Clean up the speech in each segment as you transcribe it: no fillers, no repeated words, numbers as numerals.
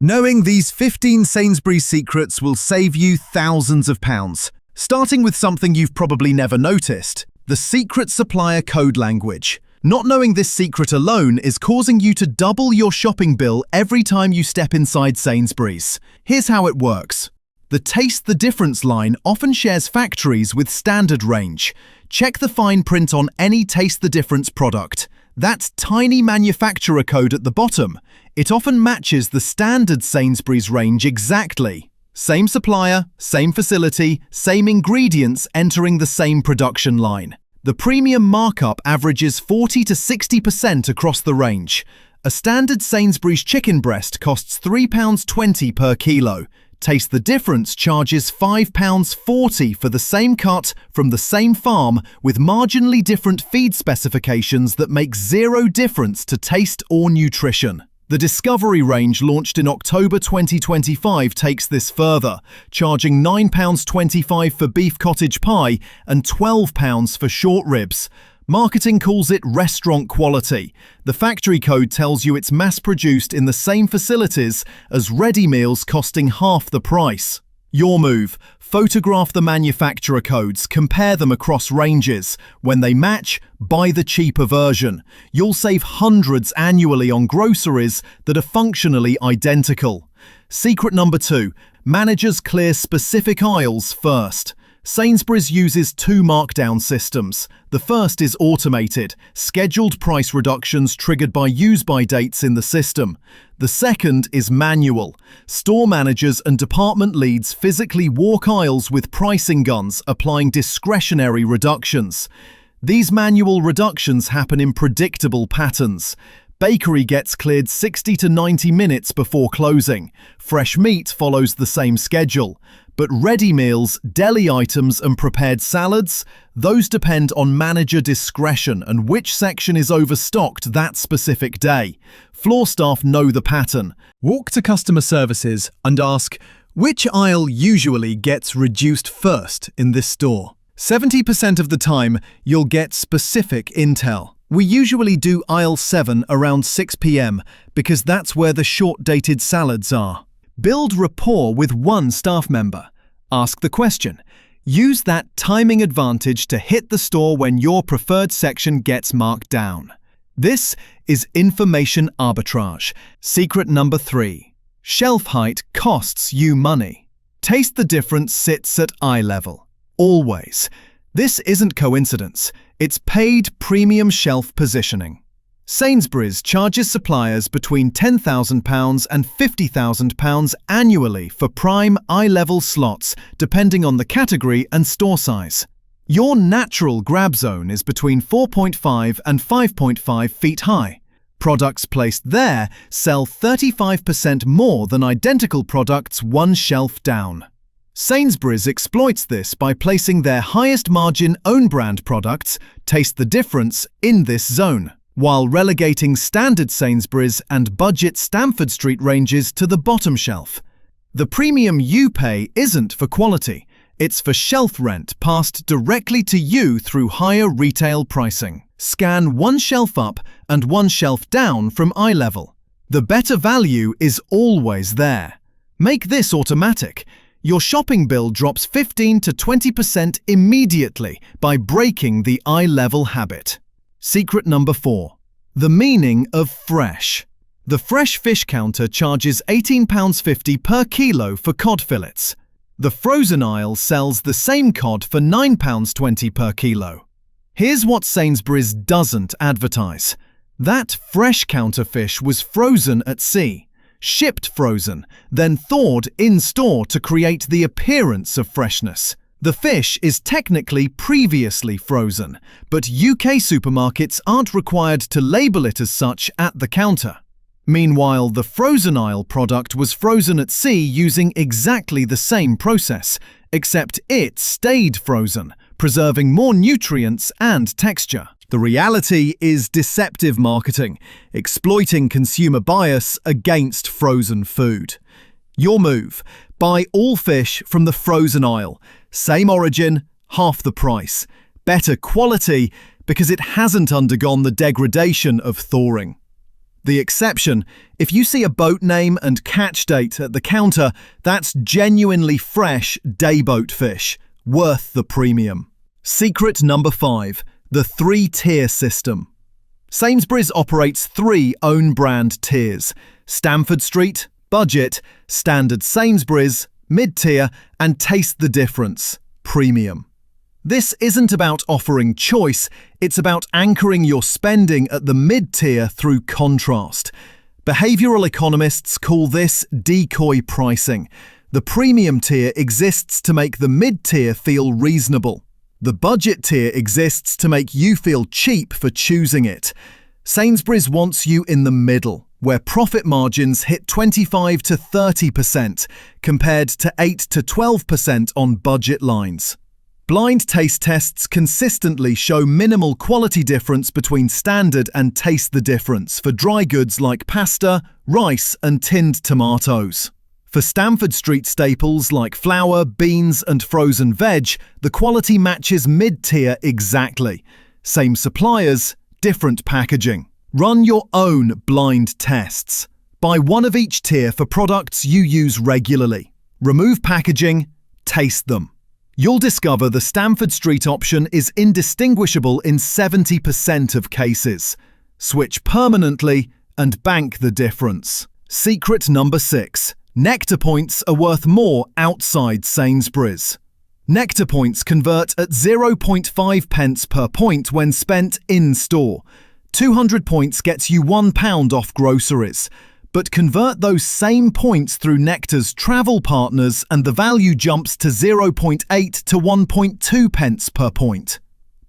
Knowing these 15 Sainsbury's secrets will save you thousands of pounds. Starting with something you've probably never noticed, the secret supplier code language. Not knowing this secret alone is causing you to double your shopping bill every time you step inside Sainsbury's. Here's how it works. The Taste the Difference line often shares factories with standard range. Check the fine print on any Taste the Difference product. That tiny manufacturer code at the bottom, it often matches the standard Sainsbury's range exactly. Same supplier, same facility, same ingredients entering the same production line. The premium markup averages 40 to 60% across the range. A standard Sainsbury's chicken breast costs £3.20 per kilo. Taste the Difference charges £5.40 for the same cut from the same farm with marginally different feed specifications that make zero difference to taste or nutrition. The Discovery range launched in October 2025 takes this further, charging £9.25 for beef cottage pie and £12 for short ribs. Marketing calls it restaurant quality. The factory code tells you it's mass-produced in the same facilities as ready meals costing half the price. Your move. Photograph the manufacturer codes, compare them across ranges. When they match, buy the cheaper version. You'll save hundreds annually on groceries that are functionally identical. Secret number 2. Managers clear specific aisles first. Sainsbury's uses 2 markdown systems. The first is automated, scheduled price reductions triggered by use-by dates in the system. The second is manual. Store managers and department leads physically walk aisles with pricing guns, applying discretionary reductions. These manual reductions happen in predictable patterns. Bakery gets cleared 60 to 90 minutes before closing. Fresh meat follows the same schedule. But ready meals, deli items and prepared salads, those depend on manager discretion and which section is overstocked that specific day. Floor staff know the pattern. Walk to customer services and ask, which aisle usually gets reduced first in this store? 70% of the time, you'll get specific intel. We usually do aisle 7 around 6 p.m. because that's where the short-dated salads are. Build rapport with one staff member. Ask the question. Use that timing advantage to hit the store when your preferred section gets marked down. This is information arbitrage. Secret number 3. Shelf height costs you money. Taste the Difference sits at eye level. Always. This isn't coincidence. It's paid premium shelf positioning. Sainsbury's charges suppliers between £10,000 and £50,000 annually for prime eye-level slots, depending on the category and store size. Your natural grab zone is between 4.5 and 5.5 feet high. Products placed there sell 35% more than identical products one shelf down. Sainsbury's exploits this by placing their highest margin own-brand products, Taste the Difference, in this zone, while relegating standard Sainsbury's and budget Stamford Street ranges to the bottom shelf. The premium you pay isn't for quality, it's for shelf rent passed directly to you through higher retail pricing. Scan one shelf up and one shelf down from eye level. The better value is always there. Make this automatic. Your shopping bill drops 15 to 20% immediately by breaking the eye level habit. Secret number 4. The meaning of fresh. The fresh fish counter charges £18.50 per kilo for cod fillets. The frozen aisle sells the same cod for £9.20 per kilo. Here's what Sainsbury's doesn't advertise. That fresh counter fish was frozen at sea, shipped frozen, then thawed in store to create the appearance of freshness. The fish is technically previously frozen, but UK supermarkets aren't required to label it as such at the counter. Meanwhile, the frozen aisle product was frozen at sea using exactly the same process, except it stayed frozen, preserving more nutrients and texture. The reality is deceptive marketing, exploiting consumer bias against frozen food. Your move. Buy all fish from the frozen aisle. Same origin, half the price. Better quality because it hasn't undergone the degradation of thawing. The exception, if you see a boat name and catch date at the counter, that's genuinely fresh dayboat fish, worth the premium. Secret number 5, the 3-tier system. Sainsbury's operates 3 own-brand tiers: Stamford Street, Budget, Standard Sainsbury's, Mid-tier, and Taste the Difference, Premium. This isn't about offering choice, it's about anchoring your spending at the mid-tier through contrast. Behavioral economists call this decoy pricing. The premium tier exists to make the mid-tier feel reasonable. The budget tier exists to make you feel cheap for choosing it. Sainsbury's wants you in the middle, where profit margins hit 25 to 30%, compared to 8 to 12% on budget lines. Blind taste tests consistently show minimal quality difference between standard and Taste the Difference for dry goods like pasta, rice, and tinned tomatoes. For Stamford Street staples like flour, beans, and frozen veg, the quality matches mid-tier exactly. Same suppliers, different packaging. Run your own blind tests. Buy one of each tier for products you use regularly. Remove packaging, taste them. You'll discover the Stamford Street option is indistinguishable in 70% of cases. Switch permanently and bank the difference. Secret number 6. Nectar points are worth more outside Sainsbury's. Nectar points convert at 0.5 pence per point when spent in-store. 200 points gets you £1 off groceries. But convert those same points through Nectar's travel partners and the value jumps to 0.8 to 1.2 pence per point.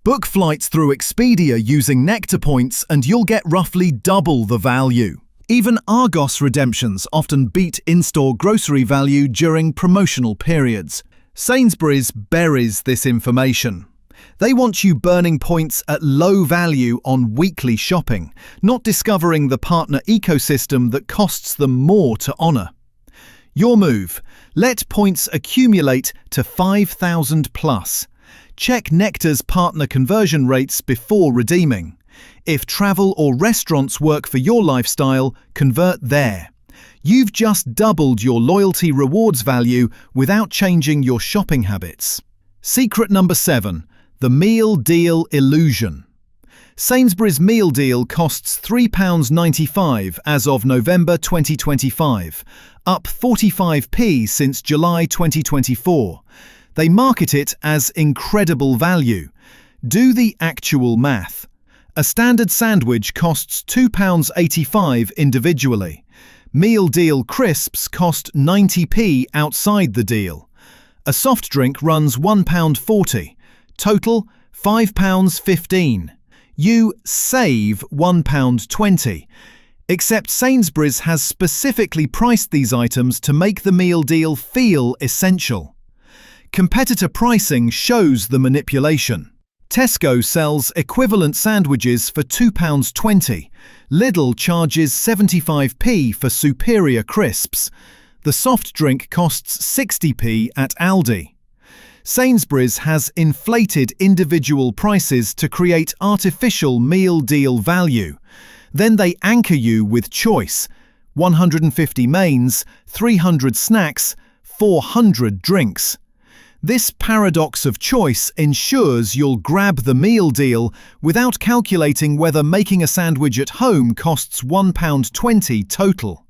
Book flights through Expedia using Nectar points and you'll get roughly double the value. Even Argos redemptions often beat in-store grocery value during promotional periods. Sainsbury's buries this information. They want you burning points at low value on weekly shopping, not discovering the partner ecosystem that costs them more to honour. Your move. Let points accumulate to 5,000 plus. Check Nectar's partner conversion rates before redeeming. If travel or restaurants work for your lifestyle, convert there. You've just doubled your loyalty rewards value without changing your shopping habits. Secret number 7. The meal deal illusion. Sainsbury's meal deal costs £3.95 as of November 2025, up 45p since July 2024. They market it as incredible value. Do the actual math. A standard sandwich costs £2.85 individually. Meal deal crisps cost 90p outside the deal. A soft drink runs £1.40. Total £5.15. You save £1.20. Except Sainsbury's has specifically priced these items to make the meal deal feel essential. Competitor pricing shows the manipulation. Tesco sells equivalent sandwiches for £2.20. Lidl charges 75p for superior crisps. The soft drink costs 60p at Aldi. Sainsbury's has inflated individual prices to create artificial meal deal value. Then they anchor you with choice: 150 mains, 300 snacks, 400 drinks. This paradox of choice ensures you'll grab the meal deal without calculating whether making a sandwich at home costs £1.20 total.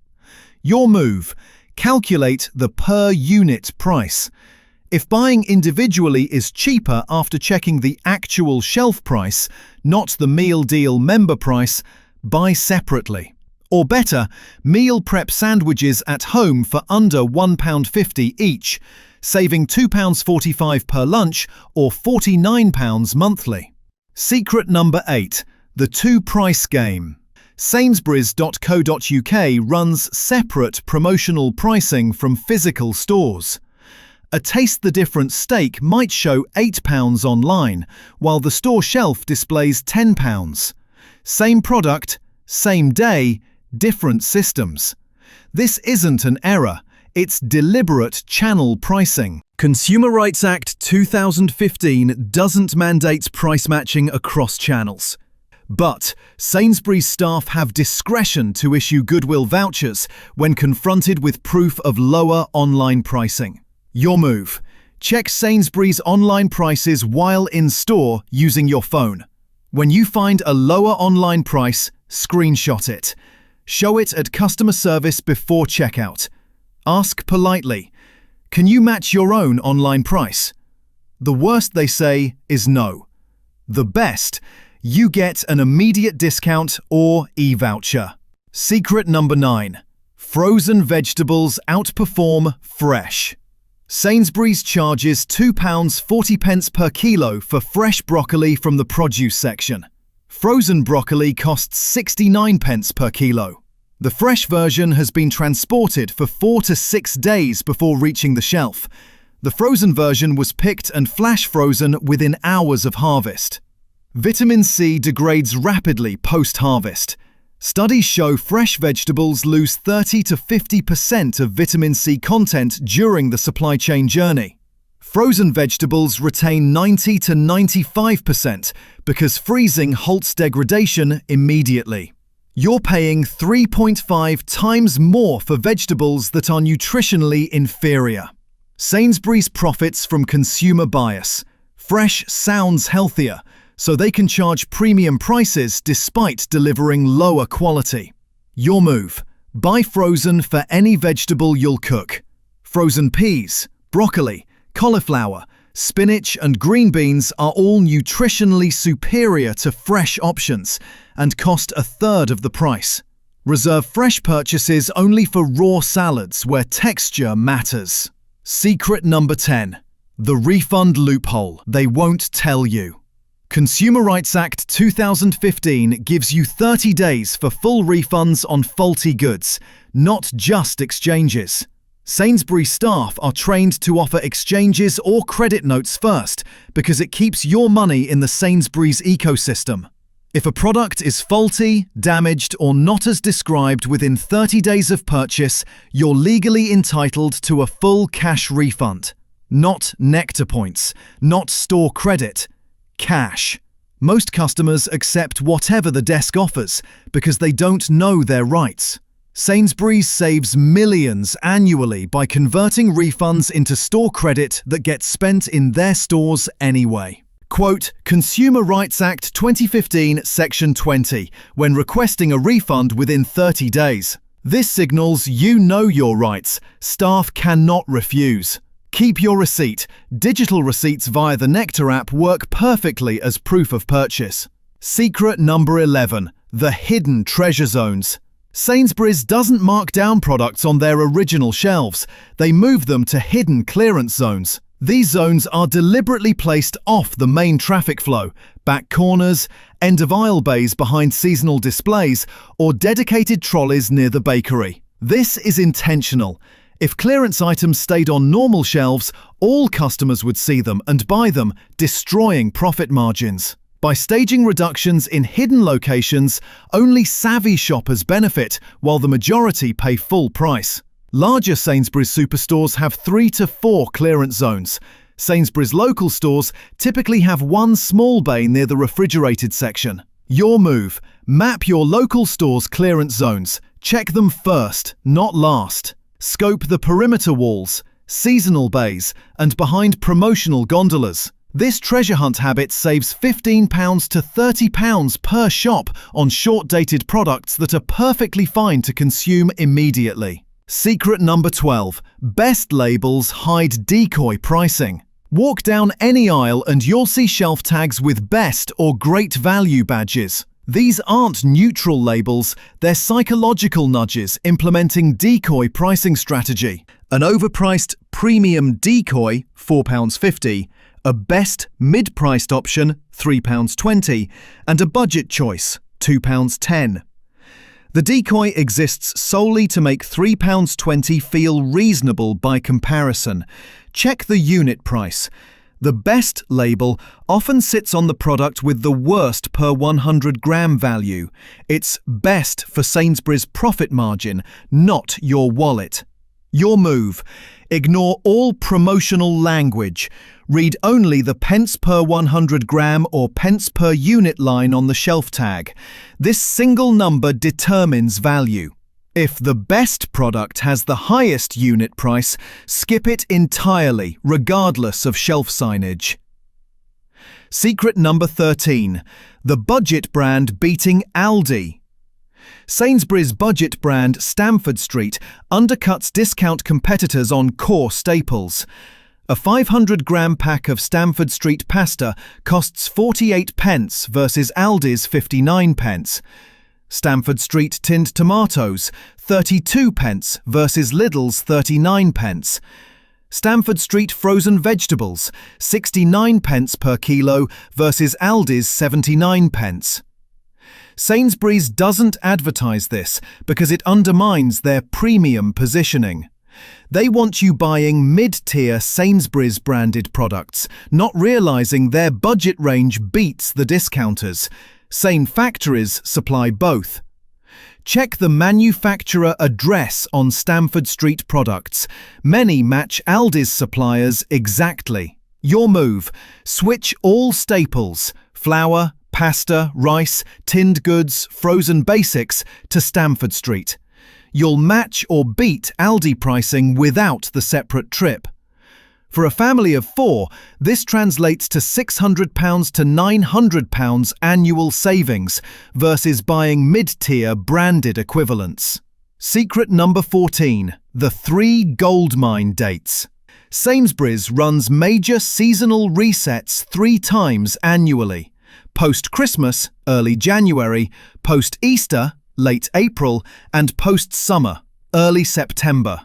Your move: calculate the per unit price. If buying individually is cheaper after checking the actual shelf price, not the meal deal member price, buy separately. Or better, meal prep sandwiches at home for under £1.50 each, saving £2.45 per lunch or £49 monthly. Secret number 8. The two-price game. Sainsbury's.co.uk runs separate promotional pricing from physical stores. A Taste the Difference steak might show £8 online, while the store shelf displays £10. Same product, same day, different systems. This isn't an error, it's deliberate channel pricing. Consumer Rights Act 2015 doesn't mandate price matching across channels. But Sainsbury's staff have discretion to issue goodwill vouchers when confronted with proof of lower online pricing. Your move. Check Sainsbury's online prices while in store using your phone. When you find a lower online price, screenshot it. Show it at customer service before checkout. Ask politely, "Can you match your own online price?" The worst they say is no. The best, you get an immediate discount or e-voucher. Secret number 9. Frozen vegetables outperform fresh. Sainsbury's charges £2.40 per kilo for fresh broccoli from the produce section. Frozen broccoli costs 69p per kilo. The fresh version has been transported for 4 to 6 days before reaching the shelf. The frozen version was picked and flash frozen within hours of harvest. Vitamin C degrades rapidly post-harvest. Studies show fresh vegetables lose 30 to 50% of vitamin C content during the supply chain journey. Frozen vegetables retain 90 to 95% because freezing halts degradation immediately. You're paying 3.5 times more for vegetables that are nutritionally inferior. Sainsbury's profits from consumer bias. Fresh sounds healthier, so they can charge premium prices despite delivering lower quality. Your move. Buy frozen for any vegetable you'll cook. Frozen peas, broccoli, cauliflower, spinach and green beans are all nutritionally superior to fresh options and cost a third of the price. Reserve fresh purchases only for raw salads where texture matters. Secret number 10. The refund loophole they won't tell you. Consumer Rights Act 2015 gives you 30 days for full refunds on faulty goods, not just exchanges. Sainsbury's staff are trained to offer exchanges or credit notes first because it keeps your money in the Sainsbury's ecosystem. If a product is faulty, damaged, or not as described within 30 days of purchase, you're legally entitled to a full cash refund. Not Nectar points, not store credit. Cash. Most customers accept whatever the desk offers because they don't know their rights. Sainsbury's saves millions annually by converting refunds into store credit that gets spent in their stores anyway. Quote, Consumer Rights Act 2015, Section 20, when requesting a refund within 30 days. This signals you know your rights. Staff cannot refuse. Keep your receipt. Digital receipts via the Nectar app work perfectly as proof of purchase. Secret number 11. The hidden treasure zones. Sainsbury's doesn't mark down products on their original shelves. They move them to hidden clearance zones. These zones are deliberately placed off the main traffic flow, back corners, end-of-aisle bays behind seasonal displays, or dedicated trolleys near the bakery. This is intentional. If clearance items stayed on normal shelves, all customers would see them and buy them, destroying profit margins. By staging reductions in hidden locations, only savvy shoppers benefit, while the majority pay full price. Larger Sainsbury's superstores have 3 to 4 clearance zones. Sainsbury's local stores typically have one small bay near the refrigerated section. Your move. Map your local store's clearance zones. Check them first, not last. Scope the perimeter walls, seasonal bays, and behind promotional gondolas. This treasure hunt habit saves £15 to £30 per shop on short-dated products that are perfectly fine to consume immediately. Secret number 12. Best labels hide decoy pricing. Walk down any aisle and you'll see shelf tags with best or great value badges. These aren't neutral labels, they're psychological nudges implementing decoy pricing strategy. An overpriced premium decoy, £4.50, a best mid-priced option, £3.20, and a budget choice, £2.10. The decoy exists solely to make £3.20 feel reasonable by comparison. Check the unit price. The best label often sits on the product with the worst per 100 gram value. It's best for Sainsbury's profit margin, not your wallet. Your move. Ignore all promotional language. Read only the pence per 100 gram or pence per unit line on the shelf tag. This single number determines value. If the best product has the highest unit price, skip it entirely, regardless of shelf signage. Secret number 13. The budget brand beating Aldi. Sainsbury's budget brand Stamford Street undercuts discount competitors on core staples. A 500-gram pack of Stamford Street pasta costs 48 pence versus Aldi's 59 pence. Stamford Street tinned tomatoes, 32 pence versus Lidl's 39 pence. Stamford Street frozen vegetables, 69 pence per kilo versus Aldi's 79 pence. Sainsbury's doesn't advertise this because it undermines their premium positioning. They want you buying mid-tier Sainsbury's branded products, not realizing their budget range beats the discounters. Same factories supply both. Check the manufacturer address on Stamford Street products. Many match Aldi's suppliers exactly. Your move. Switch all staples, flour, pasta, rice, tinned goods, frozen basics to Stamford Street. You'll match or beat Aldi pricing without the separate trip. For a family of 4, this translates to £600 to £900 annual savings versus buying mid-tier branded equivalents. Secret number 14. The 3 goldmine dates. Sainsbury's runs major seasonal resets 3 times annually. Post-Christmas, early January, post-Easter, late April, and post-summer, early September.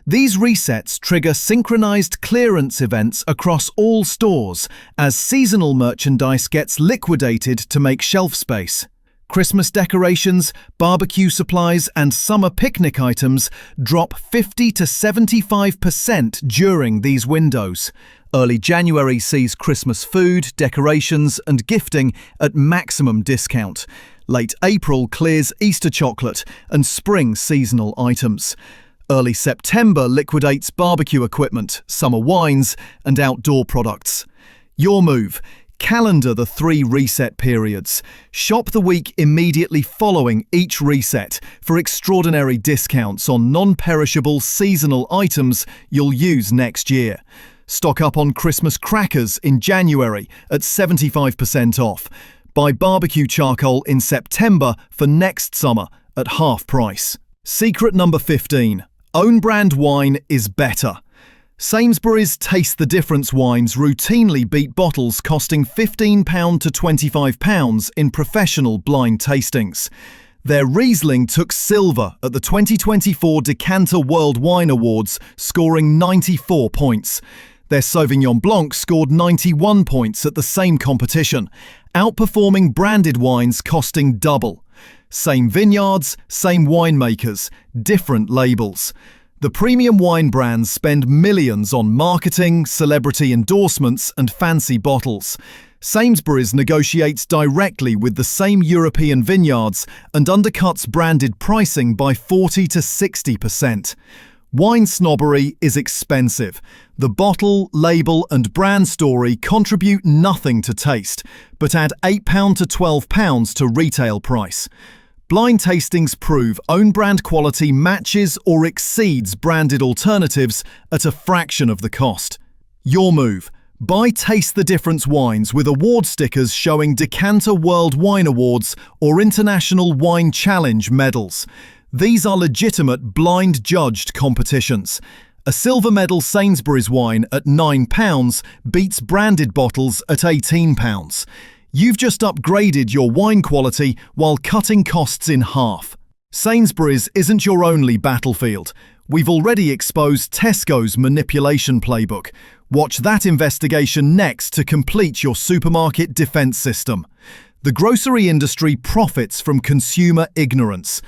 These resets trigger synchronized clearance events across all stores as seasonal merchandise gets liquidated to make shelf space. Christmas decorations, barbecue supplies, and summer picnic items drop 50 to 75% during these windows. Early January sees Christmas food, decorations, and gifting at maximum discount. Late April clears Easter chocolate and spring seasonal items. Early September liquidates barbecue equipment, summer wines, and outdoor products. Your move. Calendar the 3 reset periods. Shop the week immediately following each reset for extraordinary discounts on non-perishable seasonal items you'll use next year. Stock up on Christmas crackers in January at 75% off. Buy barbecue charcoal in September for next summer at half price. Secret number 15. Own brand wine is better. Sainsbury's Taste the Difference wines routinely beat bottles costing £15 to £25 in professional blind tastings. Their Riesling took silver at the 2024 Decanter World Wine Awards, scoring 94 points. Their Sauvignon Blanc scored 91 points at the same competition, outperforming branded wines costing double. Same vineyards, same winemakers, different labels. The premium wine brands spend millions on marketing, celebrity endorsements, and fancy bottles. Sainsbury's negotiates directly with the same European vineyards and undercuts branded pricing by 40 to 60%. Wine snobbery is expensive. The bottle, label, and brand story contribute nothing to taste, but add £8 to £12 to retail price. Blind tastings prove own brand quality matches or exceeds branded alternatives at a fraction of the cost. Your move. Buy Taste the Difference wines with award stickers showing Decanter World Wine Awards or International Wine Challenge medals. These are legitimate blind judged competitions. A silver medal Sainsbury's wine at £9 beats branded bottles at £18. You've just upgraded your wine quality while cutting costs in half. Sainsbury's isn't your only battlefield. We've already exposed Tesco's manipulation playbook. Watch that investigation next to complete your supermarket defense system. The grocery industry profits from consumer ignorance.